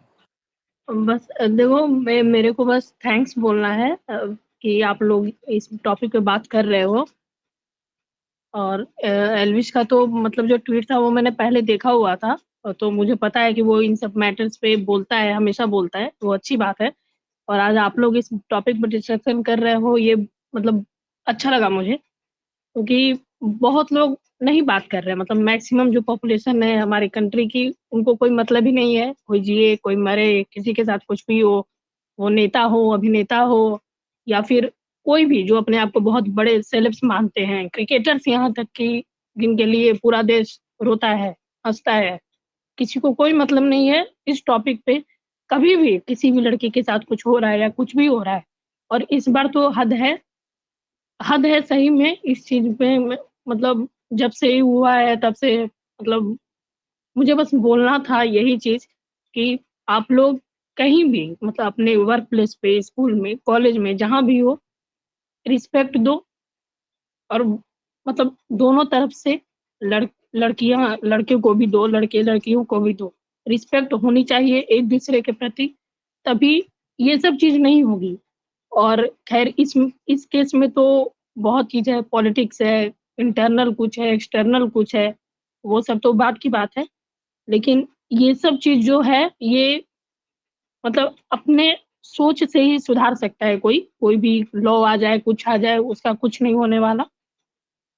रही बस देखो, मेरे को बस थैंक्स बोलना है कि आप लोग इस टॉपिक पे बात कर रहे हो। और एल्विश का तो मतलब जो ट्वीट था वो मैंने पहले देखा हुआ था, तो मुझे पता है कि वो इन सब मैटर्स पे बोलता है, हमेशा बोलता है, वो अच्छी बात है। और आज आप लोग इस टॉपिक पे डिस्कशन कर रहे हो, ये मतलब अच्छा लगा मुझे, क्योंकि बहुत लोग नहीं बात कर रहे हैं। मतलब मैक्सिमम जो पॉपुलेशन है हमारी कंट्री की, उनको कोई मतलब ही नहीं है, कोई जिए, कोई मरे, किसी के साथ कुछ भी हो, वो नेता हो, अभिनेता हो, या फिर कोई भी जो अपने आप को बहुत बड़े सेलेब्स मानते हैं, क्रिकेटर्स यहाँ तक कि जिनके लिए पूरा देश रोता है, हँसता है। किसी को कोई मतलब नहीं है इस टॉपिक पे, कभी भी किसी भी लड़की के साथ कुछ हो रहा है या कुछ भी हो रहा है। और इस बार तो हद है सही में इस चीज़ पे। मतलब जब से ये हुआ है तब से, मतलब मुझे बस बोलना था यही चीज़ कि आप लोग कहीं भी, मतलब अपने वर्क प्लेस पे, स्कूल में, कॉलेज में, जहाँ भी हो, रिस्पेक्ट दो। और मतलब दोनों तरफ से, लड़कियाँ लड़के को भी दो, लड़के लड़कियों को भी दो। रिस्पेक्ट होनी चाहिए एक-दूसरे के प्रति, तभी ये सब चीज़ नहीं होगी। और ख़ैर इस केस में तो बहुत चीज़ है, पॉलिटिक्स है, इंटरनल कुछ है, एक्सटर्नल कुछ है, वो सब तो बाद की बात है। लेकिन ये सब चीज़ जो है, ये मतलब अपने सोच से ही सुधार सकता है कोई। कोई भी लॉ आ जाए, कुछ आ जाए, उसका कुछ नहीं होने वाला।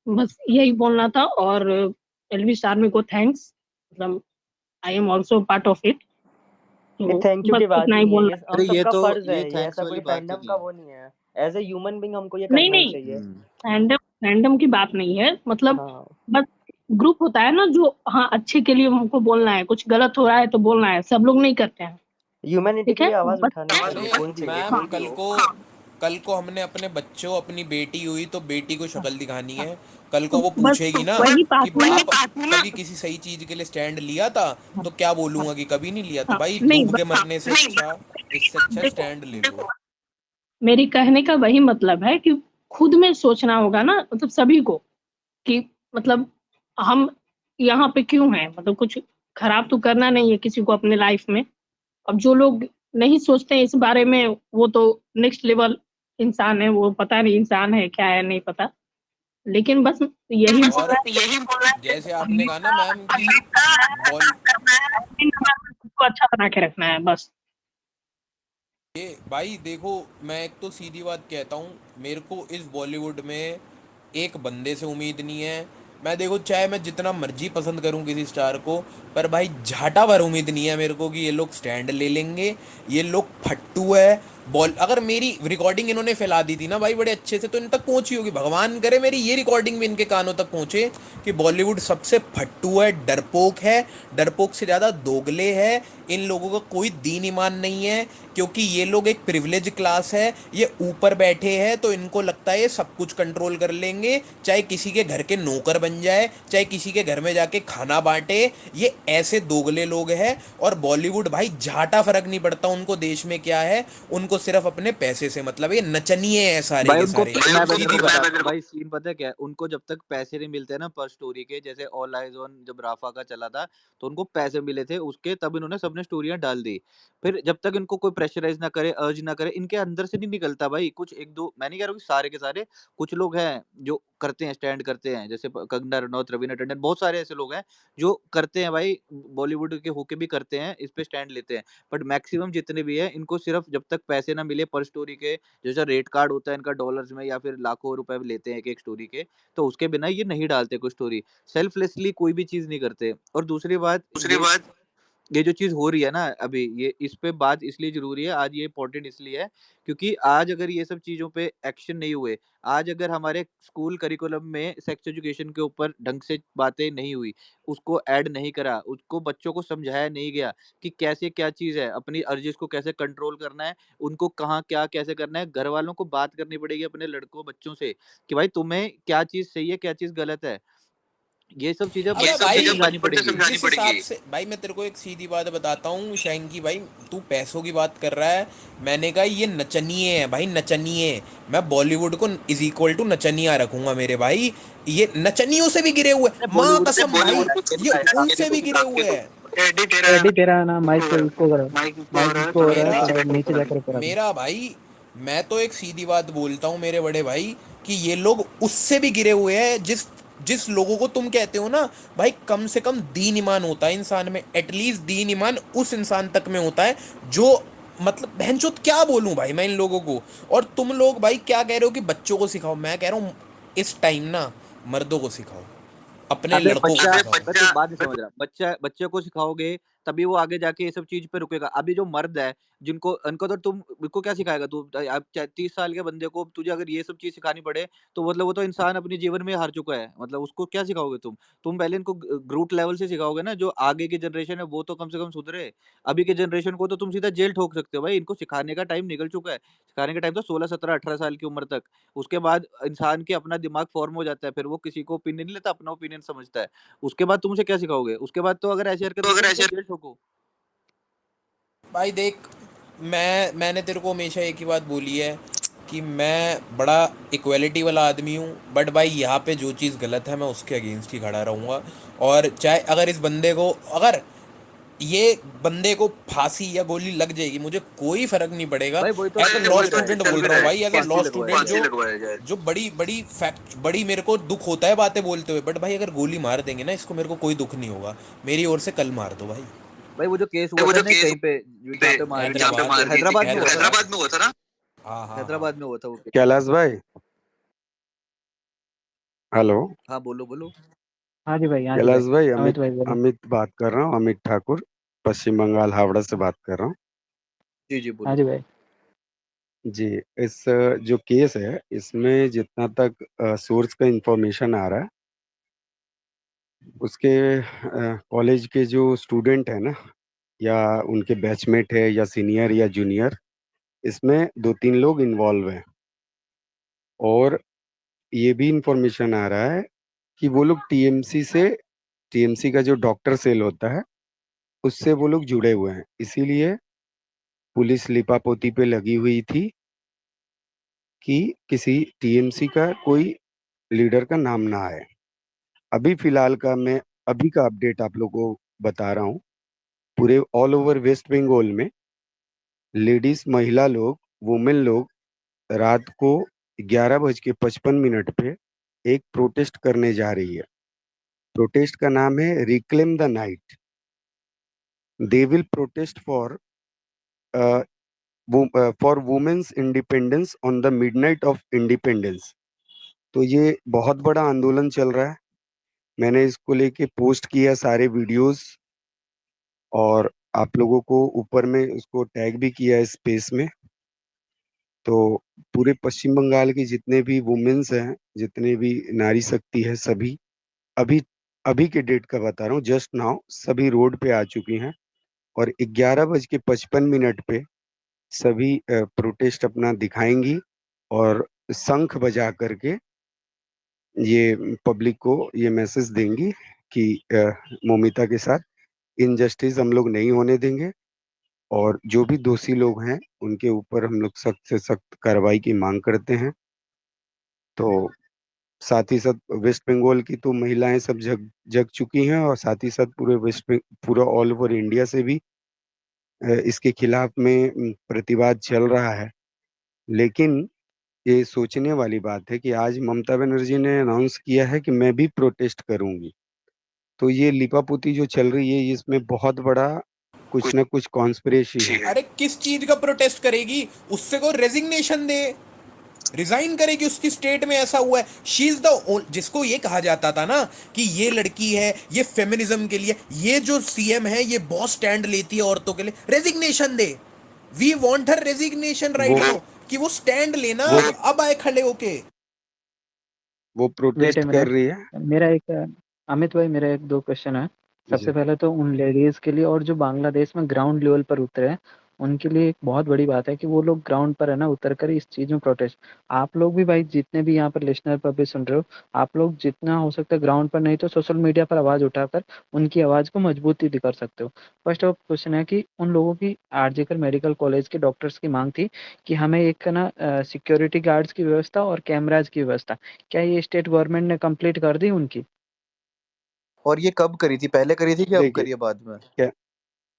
बस यही बोलना था। और एल्विस आर्मी को थैंक्स, मतलब I am also part of it. ये तो थैंक यू बस की बात इतना ही ही नहीं है, ये बोलना। अरे हम सबका फ़र्ज़ ये है, ये थैंक्स ऐसा कोई वाली बात ही फैंडम नहीं का है। वो नहीं है। एज़ अ ह्यूमन बीइंग हमको ये नहीं, करना ही नहीं, चाहिए। फैंडम फैंडम की बात नहीं है। मतलब हाँ, बस ग्रुप होता है ना जो, हाँ, अच्छे के लिए हमको बोलना है, कुछ गलत हो रहा है तो बोलना है, सब लोग नहीं करते हैं। ह्यूमैनिटी ठीक के है? लिए आवाज़ बस उठानी चाहिए, अरे कोई चाहिए, मैम, कोई भी हो। कल को हमने अपने बच्चों, अपनी बेटी हुई तो बेटी को शक्ल दिखानी है। कल को वो बस पूछेगी ना वही कि बात है। बाप कभी किसी सही चीज के लिए स्टैंड लिया था, हाँ, तो क्या हाँ, बोलूंगा कि कभी नहीं लिया। तो हाँ, भाई नहीं डूब बस के मरने से अच्छा, इससे अच्छा देखो, स्टैंड ले लो। मेरी कहने का वही मतलब है कि खुद में सोचना होगा ना, मतलब सभी को, कि मतलब हम यहाँ पे क्यों हैं? मतलब कुछ खराब तो करना नहीं है किसी को अपने लाइफ में। अब जो लोग नहीं सोचते हैं इस बारे में, वो तो नेक्स्ट लेवल इंसान है, वो पता नहीं इंसान है क्या है, नहीं पता। लेकिन बस यही और बोलना है कि जैसे आपने कहा ना हमेशा मैम कि हमेशा बॉल करना है, अपने खुद को अच्छा बना के रखना है बस। ये भाई देखो, मैं एक तो सीधी बात कहता हूँ, मेरे को इस बॉलीवुड में एक बंदे से उम्मीद नहीं है। मैं देखो, चाहे मैं जितना मर्जी पसंद करूँ किसी स्टार को, पर भाई झाटा भर उम्मीद नहीं है मेरे को कि ये लोग स्टैंड ले लेंगे। ये लोग फट्टू है। बॉल अगर मेरी रिकॉर्डिंग इन्होंने फैला दी थी ना भाई बड़े अच्छे से, तो इन तक पहुंची होगी। भगवान करे मेरी ये रिकॉर्डिंग भी इनके कानों तक पहुंचे कि बॉलीवुड सबसे फट्टू है, डरपोक है, डरपोक से ज़्यादा दोगले है। इन लोगों का कोई दीन ईमान नहीं है, क्योंकि ये लोग एक प्रिविलेज क्लास है, ये ऊपर बैठे हैं तो इनको लगता है ये सब कुछ कंट्रोल कर लेंगे। चाहे किसी के घर के नौकर बन जाए, चाहे किसी के घर में जाके खाना बांटे, ये ऐसे दोगले लोग हैं। और बॉलीवुड भाई झाटा फर्क नहीं पड़ता उनको देश में क्या है, उनको सिर्फ अपने पैसे से मतलब है। ये नचनिए हैं सारे भाई के उनको सारे, मैं तेरे सीधी को बात। बता भाई, सीन पता है क्या है? उनको जब तक पैसे नहीं मिलते ना पर स्टोरी के, जैसे ऑल आइज ऑन जब राफा का चला था, तो उनको पैसे मिले थे उसके, तब इन्होंने सबने स्टोरियां डाल दी। फिर जब तक इनको कोई प्रेशराइज ना करे, अर्ज ना करे, इनके अंदर से नहीं निकलता भाई कुछ। एक दो मैं नहीं कह रहा हूँ कि सारे के सारे, कुछ लोग हैं जो करते हैं, स्टैंड करते हैं, जैसे कंगना रनौत, रवीना टंडन, बहुत सारे ऐसे लोग हैं जो करते हैं भाई, बॉलीवुड के होके भी करते हैं, इस पे स्टैंड लेते हैं। बट मैक्सिमम जितने भी हैं, इनको सिर्फ जब तक पैसे ना मिले पर स्टोरी के, जैसा रेट कार्ड होता है इनका डॉलर्स में या फिर लाखों रुपए लेते हैं एक एक स्टोरी के, तो उसके बिना ये नहीं डालते कोई स्टोरी, सेल्फलेसली कोई भी चीज नहीं करते। और दूसरी बात, ये जो चीज़ हो रही है ना अभी, ये इस पे बात इसलिए ज़रूरी है, आज ये इम्पोर्टेंट इसलिए है, क्योंकि आज अगर ये सब चीज़ों पे एक्शन नहीं हुए, आज अगर हमारे स्कूल करिकुलम में सेक्स एजुकेशन के ऊपर ढंग से बातें नहीं हुई, उसको ऐड नहीं करा, उसको बच्चों को समझाया नहीं गया कि कैसे क्या चीज़ है, अपनी अर्जिस को कैसे कंट्रोल करना है, उनको कहाँ क्या कैसे करना है, घर वालों को बात करनी पड़ेगी अपने लड़कों बच्चों से कि भाई तुम्हें क्या चीज़ सही है, क्या चीज़ गलत है। ये सब चीज़ें अबे बचपन से भाई समझानी पड़ेगी। जिस हिसाब से भाई, मैं तेरे को एक सीधी बात बताता हूँ शैंकी भाई, तू पैसों की बात कर रहा है, मैंने कहा ये नचनिए है भाई, नचनिए। मैं बॉलीवुड को इज इक्वल टू नचनिया रखूंगा मेरे भाई। ये नचनियों से भी गिरे हुए अरे माँ बॉलीवुड कसम भाई, ये उनसे भी गिरे हुए हैं। एडी तेरा ना माइक को इसको करो, माइक इसको हो रहा है, थोड़ा नीचे जाकर ऊपर आ जाओ। मेरा भाई, मैं तो एक सीधी बात बोलता हूँ मेरे बड़े भाई, कि ये लोग उससे भी गिरे हुए हैं, जिस जिस लोगों को तुम कहते हो ना भाई, कम से कम दीन ईमान होता है इंसान में, एटलीस्ट दीन ईमान उस इंसान तक में होता है जो, मतलब बहनचोद क्या बोलूं भाई मैं इन लोगों को। और तुम लोग भाई क्या कह रहे हो कि बच्चों को सिखाओ, मैं कह रहा हूँ इस टाइम ना मर्दों को सिखाओ, अपने अबे लड़कों को बच्चा, सिखाओ। मैं तो बात नहीं समझ रहा, बच्चा बच्चे को सिखाओगे तभी वो आगे जाके ये सब चीज पे रुकेगा। अभी जो मर्द है, जिनको उनको तो तुम उनको क्या सिखाएगा तू, अब 30 साल के बंदे को तुझे अगर ये सब चीज सिखानी पड़े, तो मतलब वो तो इंसान अपने जीवन में हार चुका है, मतलब उसको क्या सिखाओगे तुम पहले इनको ग्रूट लेवल से सिखाओगे ना, जो आगे की जनरेशन है वो तो कम से कम सुधरे। अभी के जनरेशन को तो तुम सीधा जेल ठोक सकते हो भाई, इनको सिखाने का टाइम निकल चुका है, सिखाने का टाइम तो 16 17 18 साल की उम्र तक। उसके बाद इंसान के अपना दिमाग फॉर्म हो जाता है, फिर वो किसी को ओपिनियन नहीं लेता, अपना ओपिनियन समझता है। उसके बाद तुम उसे क्या सिखाओगे? उसके बाद तो अगर ऐसी हरकत करेगा सीधा जेल ठोको। भाई देख, मैंने तेरे को हमेशा एक ही बात बोली है कि मैं बड़ा इक्वलिटी वाला आदमी हूँ, बट भाई यहाँ पे जो चीज़ गलत है मैं उसके अगेंस्ट ही खड़ा रहूँगा। और चाहे अगर इस बंदे को, अगर ये बंदे को फांसी या गोली लग जाएगी, मुझे कोई फर्क नहीं पड़ेगा। भाई वही तो एज अ चल लॉ भी रहा है, स्टूडेंट चल बोल भी रहा रहा हूँ है, भाई, एज अ लॉ फांसी लगवाया स्टूडेंट जाए। जो बड़ी बड़ी फैक्ट, बड़ी मेरे को दुख होता है बातें बोलते हुए, बट भाई अगर गोली मार देंगे ना इसको, मेरे को कोई दुख नहीं होगा, मेरी ओर से कल मार दो भाई। भाई वो जो केस हुआ था ना कहीं पे, जहाँ पे मार दी थी, हैदराबाद, हैदराबाद में हुआ था ना, हैदराबाद। हाँ हाँ हाँ। हैदराबाद में हुआ था वो केस। कैलाश भाई, हेलो। हाँ बोलो बोलो। हाँ जी भाई, कैलाश भाई, अमित अमित भाई बोलिए। अमित बात कर रहा हूँ, अमित ठाकुर, पश्चिम बंगाल हावड़ा से बात कर रहा हूँ। जी जी हाँ बोलो। जी भाई। जी, इस जो केस है इसमें जितना तक सोर्स का इंफॉर्मेशन आ रहा है, उसके कॉलेज के जो स्टूडेंट है ना, या उनके बैचमेट है या सीनियर या जूनियर, इसमें 2-3 लोग इन्वॉल्व हैं। और ये भी इंफॉर्मेशन आ रहा है कि वो लोग टीएमसी का जो डॉक्टर सेल होता है उससे वो लोग जुड़े हुए हैं, इसीलिए पुलिस लिपापोती पे लगी हुई थी कि किसी टीएमसी का कोई लीडर का नाम ना आए। अभी फिलहाल का मैं अभी का अपडेट आप लोगों को बता रहा हूँ। पूरे ऑल ओवर वेस्ट बंगाल में लेडीज, महिला लोग, वुमेन लोग रात को 11:55 पे एक प्रोटेस्ट करने जा रही है। प्रोटेस्ट का नाम है reclaim the night. They will protest for women's independence on the midnight of independence. तो ये बहुत बड़ा आंदोलन चल रहा है। मैंने इसको लेके पोस्ट किया सारे वीडियोस, और आप लोगों को ऊपर में उसको टैग भी किया है स्पेस में। तो पूरे पश्चिम बंगाल की जितने भी वुमेन्स हैं, जितने भी नारी शक्ति है, सभी अभी अभी के डेट का बता रहा हूँ, जस्ट नाउ सभी रोड पे आ चुकी हैं। और 11:55 पे सभी प्रोटेस्ट अपना दिखाएंगी और शंख बजा करके ये पब्लिक को ये मैसेज देंगी कि मौमिता के साथ इनजस्टिस हम लोग नहीं होने देंगे, और जो भी दोषी लोग हैं उनके ऊपर हम लोग सख्त से सख्त कार्रवाई की मांग करते हैं। तो साथ ही साथ वेस्ट बंगाल की तो महिलाएं सब जग जग चुकी हैं, और साथ ही साथ पूरा ऑल ओवर इंडिया से भी इसके खिलाफ में प्रतिवाद चल रहा है। लेकिन ये सोचने वाली बात है कि आज ममता बनर्जी ने अनाउंस किया है कि मैं भी प्रोटेस्ट करूंगी। तो ये लिपापोती जो चल रही है इसमें बहुत बड़ा कुछ ना कुछ कॉन्स्पिरेसी है। अरे किस चीज का प्रोटेस्ट करेगी? उससे को रेजिग्नेशन दे, रिजाइन करेगी। उसकी स्टेट में ऐसा हुआ है। शी इज द, जिसको ये कहा जाता था ना कि ये लड़की है, ये फेमिनिज्म के लिए, ये जो सीएम है ये बहुत स्टैंड लेती है औरतों के लिए, रेजिग्नेशन दे। We want her resignation right वो नाउ, कि वो स्टैंड लेना, वो अब आए खड़े होके। वो वेट प्रोटेस्ट ए कर मिनट, रही है। मेरा एक अमित भाई, मेरा एक दो क्वेश्चन है। सबसे जी पहले तो उन लेडीज के लिए, और जो बांग्लादेश में ग्राउंड लेवल पर उतरे हैं उनके लिए एक बहुत बड़ी बात है कि वो लोग ग्राउंड पर है ना उतर कर इस चीज में प्रोटेस्ट। आप लोग भी भाई, जितने भी यहाँ पर लिसनर पर भी सुन रहे हो, आप लोग जितना हो सकता है ग्राउंड पर नहीं तो सोशल मीडिया पर आवाज उठाकर उनकी आवाज को मजबूती कर सकते हो। फर्स्ट ऑफ क्वेश्चन है कि उन लोगों की आरजीकर मेडिकल कॉलेज के डॉक्टर्स की मांग थी कि हमें एक ना सिक्योरिटी गार्ड्स की व्यवस्था और कैमराज की व्यवस्था, क्या ये स्टेट गवर्नमेंट ने कंप्लीट कर दी उनकी? और ये कब करी थी? पहले करी थी कि अब देखिए करी है बाद में? कै,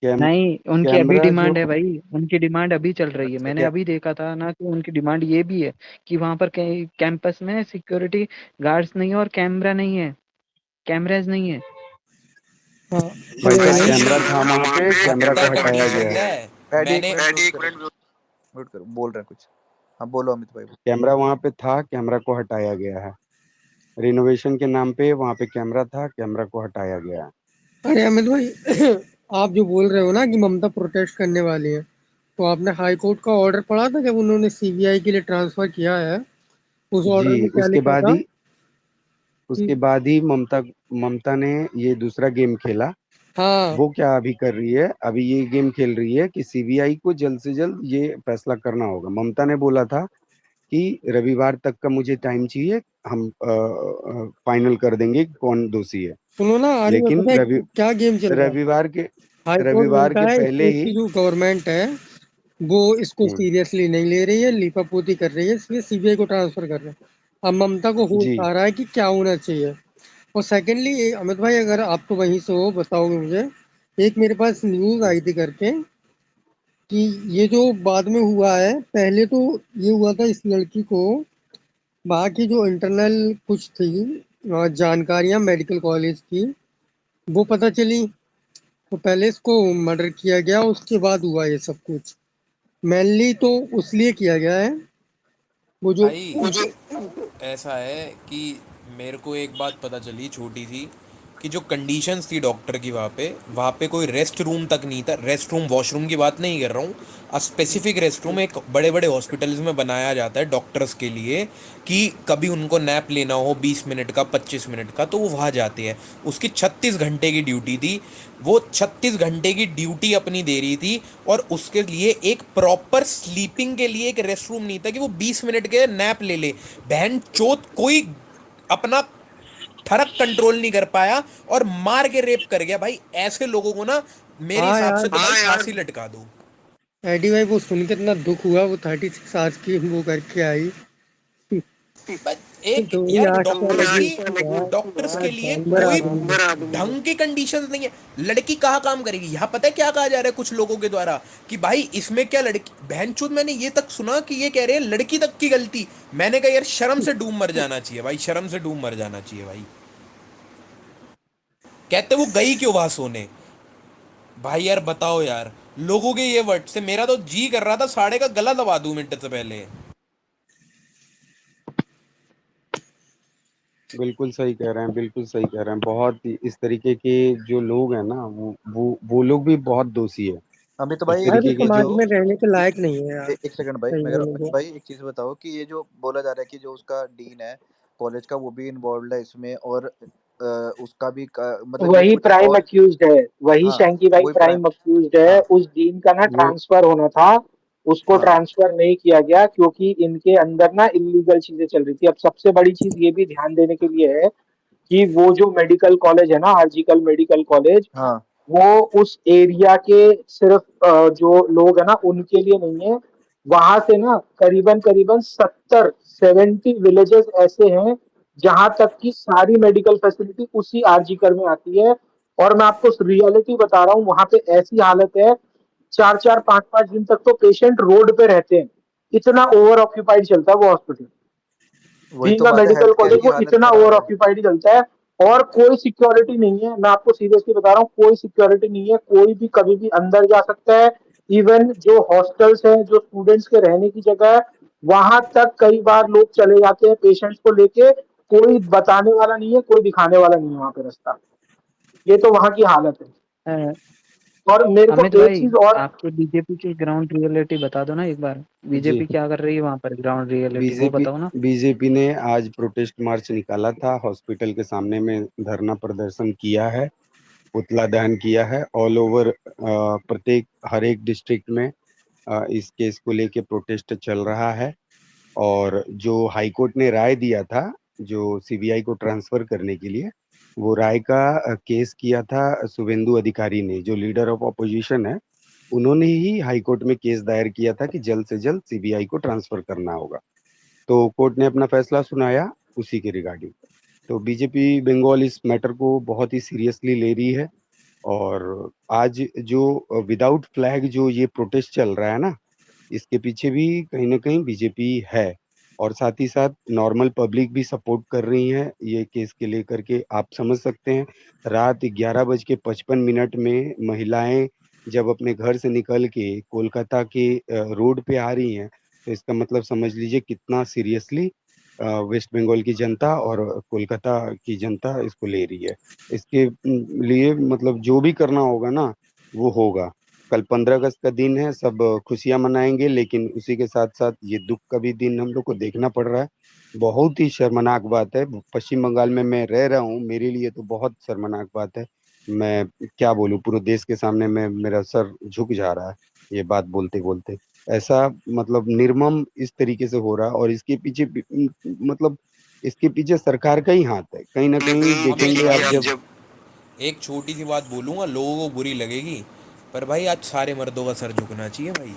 कैम, नहीं, उनकी अभी कैमरा जो डिमांड है भाई, उनकी डिमांड अभी चल रही है। अच्छा मैंने क्या? अभी देखा था ना कि उनकी डिमांड ये भी है कि वहां पर कैंपस में सिक्योरिटी गार्ड्स नहीं है और कैमरा नहीं है, कैमराज नहीं है। हाँ भाई कोई साहब नहीं। कैमरा था वहां पे, कैमरा को 78 हटाया गया कंडीशंस है। है। एडी एक मैंने मिनट म्यूट करो, बोल रहे हैं कुछ। हाँ बोलो अमित भाई। कैमरा वहां पे था, कैमरा को हटाया गया है। रिनोवेशन के नाम पे वहां पे कैमरा था, कैमरा को हटाया गया है। अरे अमित भाई आप जो बोल रहे हो ना कि ममता प्रोटेस्ट करने वाली है, तो आपने हाई कोर्ट का ऑर्डर पढ़ा था जब उन्होंने सीबीआई के लिए ट्रांसफर किया है? उस ऑर्डर जी में क्या लिखा था? कि उसके बाद ही ममता ममता ने ये दूसरा गेम खेला। हाँ वो क्या अभी कर रही है, अभी ये गेम खेल रही है कि सीबीआई को जल्द से जल्द ये फैसला करना होगा। ममता ने बोला था कि रविवार तक का मुझे टाइम चाहिए, हम फाइनल कर देंगे कि कौन दोषी है। सुनो ना, अरे में लेकिन पता है क्या गेम चल रहा है? रविवार के हाई कोर्ट रविवार बोलता के है पहले स्टेट ही की जो गवर्नमेंट है वो इसको हम्म, सीरियसली नहीं ले रही है, लीपापोती कर रही है, इसलिए सीबीआई को ट्रांसफर कर रहे हैं। अब ममता को होश जी आ रहा है कि क्या होना चाहिए। और सेकेंडली अमित भाई, अगर आप तो वहीं से हो, बताओगे मुझे, एक मेरे पास न्यूज आई थी करके कि ये जो बाद में हुआ है, पहले तो ये हुआ था इस लड़की को वहाँ की जो इंटरनल कुछ थी जानकारियां मेडिकल कॉलेज की, वो पता चली। तो पहले इसको मर्डर किया गया, उसके बाद हुआ ये सब कुछ। मेनली तो उसलिए किया गया है वो जो भाई ऐसा है कि मेरे को एक बात पता चली छोटी सी, कि जो कंडीशंस थी डॉक्टर की वहाँ पे कोई रेस्ट रूम तक नहीं था। रेस्ट रूम वॉशरूम की बात नहीं कर रहा हूँ, अ स्पेसिफिक रेस्ट रूम एक बड़े बड़े हॉस्पिटल्स में बनाया जाता है डॉक्टर्स के लिए, कि कभी उनको नैप लेना हो 20 मिनट का 25 मिनट का तो वो वहाँ जाते हैं। उसकी 36 घंटे की ड्यूटी थी, वो 36 घंटे की ड्यूटी अपनी दे रही थी, और उसके लिए एक प्रॉपर स्लीपिंग के लिए एक रेस्ट रूम नहीं था कि वो 20 मिनट के नैप ले ले। बहन चोत कोई अपना ठरक कंट्रोल नहीं कर पाया और मार के रेप कर गया। भाई ऐसे लोगों को ना मेरे हाँ हिसाब यार, से तो भाई फांसी लटका दो। एडी भाई वो सुनकर इतना दुख हुआ, वो 36 आवर्स की वो करके आई। बस एक तो वही यार आशा लगी यार, डॉक्टर्स क्या के लिए जानवर कोई आदमी है। ढंग की कंडीशंस नहीं है। लड़की कहाँ काम करेगी? यहाँ पता है क्या कहा जा रहा है कुछ लोगों के द्वारा, कि भाई इसमें क्या लड़की, बहनचोद मैंने ये तक सुना कि ये कह रहे हैं लड़की तक की गलती। मैंने कहा यार शर्म से डूब मर जाना चाहिए भाई, शर्म से डूब मर जाना चाहिए भाई। कहते वो गई क्यों वहां सोने? भाई यार बताओ यार, लोगों के ये वर्ड से मेरा तो जी कर रहा था साड़े का गला दबा दूं मिनट से पहले। बिल्कुल सही कह रहे हैं, बिल्कुल सही कह रहे हैं। बहुत इस तरीके के जो लोग हैं ना, वो लोग भी बहुत दोषी है। अमित इस भाई अरे तरीके के ये समाज जो जो में रहने के लायक नहीं है यार, एक सेकंड भाई, सही मैं कह रहा हूँ बोलूं अमित तो। भाई एक चीज बताओ कि ये जो बोला जा रहा है कि जो उसका डीन है कॉलेज का वो भी इन्वॉल्व है इसमें, और उसका भी मतलब ये वही कुछ प्राइम और। अक्यूज्ड है, वही हाँ शैंकी भाई वही प्राइम। प्राइम अक्यूज्ड है। हाँ उस डीन का ना वो ट्रांसफर होना था, उसको हाँ ट्रांसफर नहीं किया गया क्योंकि इनके अंदर ना इलीगल चीजें चल रही थी। अब सबसे बड़ी चीज ये भी ध्यान देने के लिए है कि वो जो मेडिकल कॉलेज है ना, आरजिकल मेडिकल कॉलेज, हाँ वो उस एरिया के सिर्फ जो लोग है ना उनके लिए नहीं है। वहां से ना करीबन करीबन 70 विलेजेस ऐसे हैं जहां तक की सारी मेडिकल फैसिलिटी उसी आरजीकर में आती है। और मैं आपको रियलिटी बता रहा हूँ, वहां पे ऐसी हालत है, 4 4 5 5 दिन तक तो पेशेंट रोड पे रहते हैं। इतना ओवर ऑक्यूपाइड चलता है वो हॉस्पिटल। वही बीइंग तो अ बात है, मेडिकल हेल्थ केयर कॉलेज की वो हालत इतना ओवर खराब है। ऑक्यूपाइड चलता है और कोई सिक्योरिटी नहीं है। मैं आपको सीरियसली बता रहा हूँ, कोई सिक्योरिटी नहीं है, कोई भी कभी भी अंदर जा सकता है। इवन जो हॉस्टल्स है, जो स्टूडेंट्स के रहने की जगह है, वहां तक कई बार लोग चले जाते हैं पेशेंट्स को लेके, कोई बताने वाला नहीं है, कोई दिखाने वाला नहीं है वहां पे रास्ता। ये तो वहां की हालत है। अ, और मेरे को अमित एक भाई, चीज और, आपके बीजेपी की ग्राउंड रियलिटी बता दो ना एक बार। जी, बीजेपी क्या कर रही है वहां पर, ग्राउंड रियलिटी वो बीजेपी बताओ ना। बीजेपी ने आज प्रोटेस्ट मार्च निकाला था, हॉस्पिटल के सामने में धरना प्रदर्शन किया है, पुतला दहन किया है। ऑल ओवर प्रत्येक हर एक डिस्ट्रिक्ट में इस केस को लेके प्रोटेस्ट चल रहा है। और जो हाई कोर्ट ने राय दिया था, जो सीबीआई को ट्रांसफर करने के लिए, वो राय का केस किया था शुभेंदु अधिकारी ने, जो लीडर ऑफ ऑपोजिशन है। उन्होंने ही हाई कोर्ट में केस दायर किया था कि जल्द से जल्द सीबीआई को ट्रांसफर करना होगा। तो कोर्ट ने अपना फैसला सुनाया उसी के रिगार्डिंग। तो बीजेपी बंगाल इस मैटर को बहुत ही सीरियसली ले रही है। और आज जो विदाउट फ्लैग जो ये प्रोटेस्ट चल रहा है ना, इसके पीछे भी कहीं ना कहीं बीजेपी है। और साथ ही साथ नॉर्मल पब्लिक भी सपोर्ट कर रही है ये केस के लेकर के। आप समझ सकते हैं, रात 11:55 में महिलाएं जब अपने घर से निकल के कोलकाता के रोड पे आ रही हैं, तो इसका मतलब समझ लीजिए कितना सीरियसली वेस्ट बंगाल की जनता और कोलकाता की जनता इसको ले रही है। इसके लिए मतलब जो भी करना होगा ना, वो होगा। कल 15 अगस्त का दिन है, सब खुशियां मनाएंगे, लेकिन उसी के साथ साथ ये दुख का भी दिन हम लोग को देखना पड़ रहा है। बहुत ही शर्मनाक बात है। पश्चिम बंगाल में मैं रह रहा हूँ, मेरे लिए तो बहुत शर्मनाक बात है। मैं क्या बोलूँ, पूरे देश के सामने में मेरा सर झुक जा रहा है ये बात बोलते बोलते। ऐसा मतलब निर्मम इस तरीके से हो रहा है, और इसके पीछे मतलब इसके पीछे सरकार का ही हाथ है। कहीं ना कहीं अमित देखेंगे भाई, आप जब। एक छोटी सी बात बोलूंगा, लोगों को बुरी लगेगी, पर भाई आज सारे मर्दों का सर झुकना चाहिए भाई,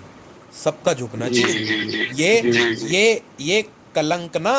सबका झुकना जी चाहिए। जी जी ये जी ये कलंक ना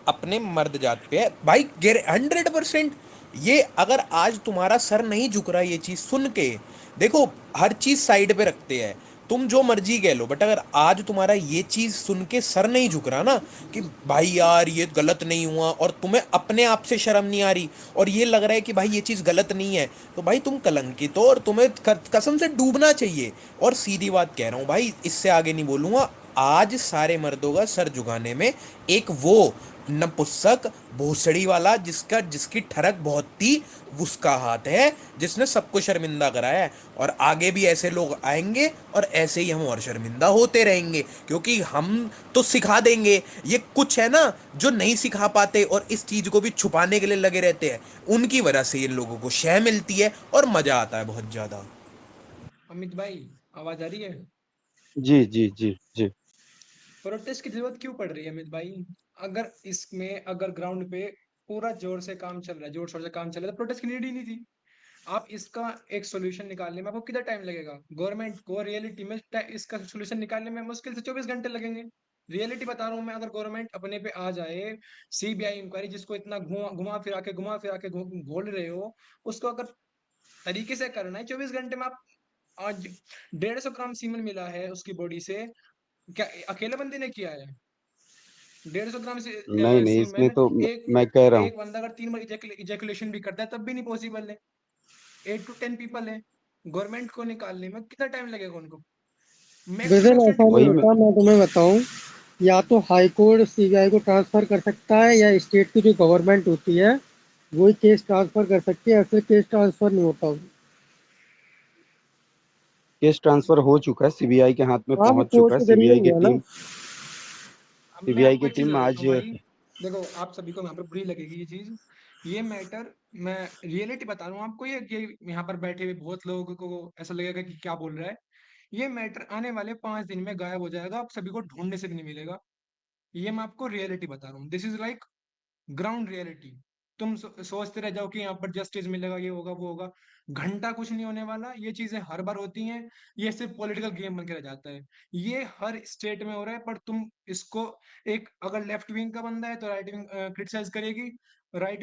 अपने मर्द जात पे है भाई, 100%। ये अगर आज तुम्हारा सर नहीं झुक रहा, ये चीज सुन के देखो, हर चीज साइड पे रखते हैं, तुम जो मर्जी कह लो, बट अगर आज तुम्हारा ये चीज सुन के सर नहीं झुक रहा ना, कि भाई यार ये गलत नहीं हुआ, और तुम्हें अपने आप से शर्म नहीं आ रही, और ये लग रहा है कि भाई ये चीज गलत नहीं है, तो भाई तुम कलंकित हो, और तुम्हें कसम से डूबना चाहिए। और सीधी बात कह रहा हूँ भाई, इससे आगे नहीं बोलूंगा। आज सारे मर्दों का सर झुकाने में एक वो नपुंसक भोसड़ी वाला, जिसकी ठरक बहुत थी, उसका हाथ है, जिसने सबको शर्मिंदा कराया है। और आगे भी ऐसे लोग आएंगे, और ऐसे ही हम और शर्मिंदा होते रहेंगे, क्योंकि हम तो सिखा देंगे। ये कुछ है ना जो नहीं सिखा पाते, और इस चीज को भी छुपाने के लिए लगे रहते हैं, उनकी वजह से इन लोगों को शय मिलती है और मजा आता है बहुत ज्यादा। अमित भाई, आवाज आ रही है? जी जी जी जी। प्रोटेस्ट की जरूरत क्यों पड़ रही है अमित भाई? अगर इसमें अगर ग्राउंड पे पूरा जोर से काम चल रहा है, जोर शोर से काम चल रहा है, तो प्रोटेस्ट की नीड ही नहीं थी। आप इसका एक सॉल्यूशन निकालने में आपको कितना टाइम लगेगा? गवर्नमेंट को रियलिटी में इसका सॉल्यूशन निकालने में मुश्किल से 24 घंटे लगेंगे। रियलिटी बता रहा हूँ मैं, अगर गवर्नमेंट अपने पे आ जाए, सीबीआई इंक्वायरी जिसको इतना घुमा फिरा के घोल रहे हो, उसको अगर तरीके से करना है 24 घंटे में। आप आज 150 ग्राम सीमेंट मिला है उसकी बॉडी से, क्या अकेले बंदे ने किया है? 150 ग्राम से नहीं नहीं, इसमें सीमेंट, तो एक मैं कह रहा हूँ। एक बंदा अगर 3 बार इजैकुलेशन भी करता है तब भी नहीं पॉसिबल है। 8 to 10 पीपल है, गवर्नमेंट को निकालने में कितना टाइम लगेगा उनको? ब्रदर मैक्सिमम ऐसा नहीं 24 वही मैं होता, मैं तुम्हें बताऊं। या तो हाई कोर्ट सीबीआई को ट्रांसफर कर सकता है, या स्टेट की जो गवर्नमेंट होती है वही केस ट्रांसफर कर सकती है। ऐसे केस ट्रांसफर नहीं होता। केस ट्रांसफर हो चुका है, सीबीआई के हाथ में हाँ, वो पहुंच चुका कोर्ट है। के जरिए सीबीआई की हुआ ना। टीम अब मैं सीबीआई आपको की एक चीज टीम बताता आज। हूँ भाई, देखो आप सभी को यहाँ पर बुरी लगेगी ये चीज, ये मैटर, मैं रियलिटी बता रहा हूँ आपको। ये यहाँ पर बैठे हुए बहुत लोगों को ऐसा लगेगा कि क्या बोल रहा है। ये मैटर आने वाले 5 दिन में गायब हो जाएगा, आप सभी को ढूंढने से भी नहीं मिलेगा। ये मैं आपको रियलिटी बता रहा हूँ, this is like ground reality. तुम सोचते रह जाओ कि यहाँ पर जस्टिस मिलेगा, ये होगा वो होगा, घंटा कुछ नहीं होने वाला। ये चीजें हर बार होती हैं, ये सिर्फ पॉलिटिकल गेम बन के रह जाता है। ये हर स्टेट में हो रहा है, पर तुम इसको, एक अगर लेफ्ट विंग का बंदा है तो राइट विंग क्रिटिसाइज करेगी, राइट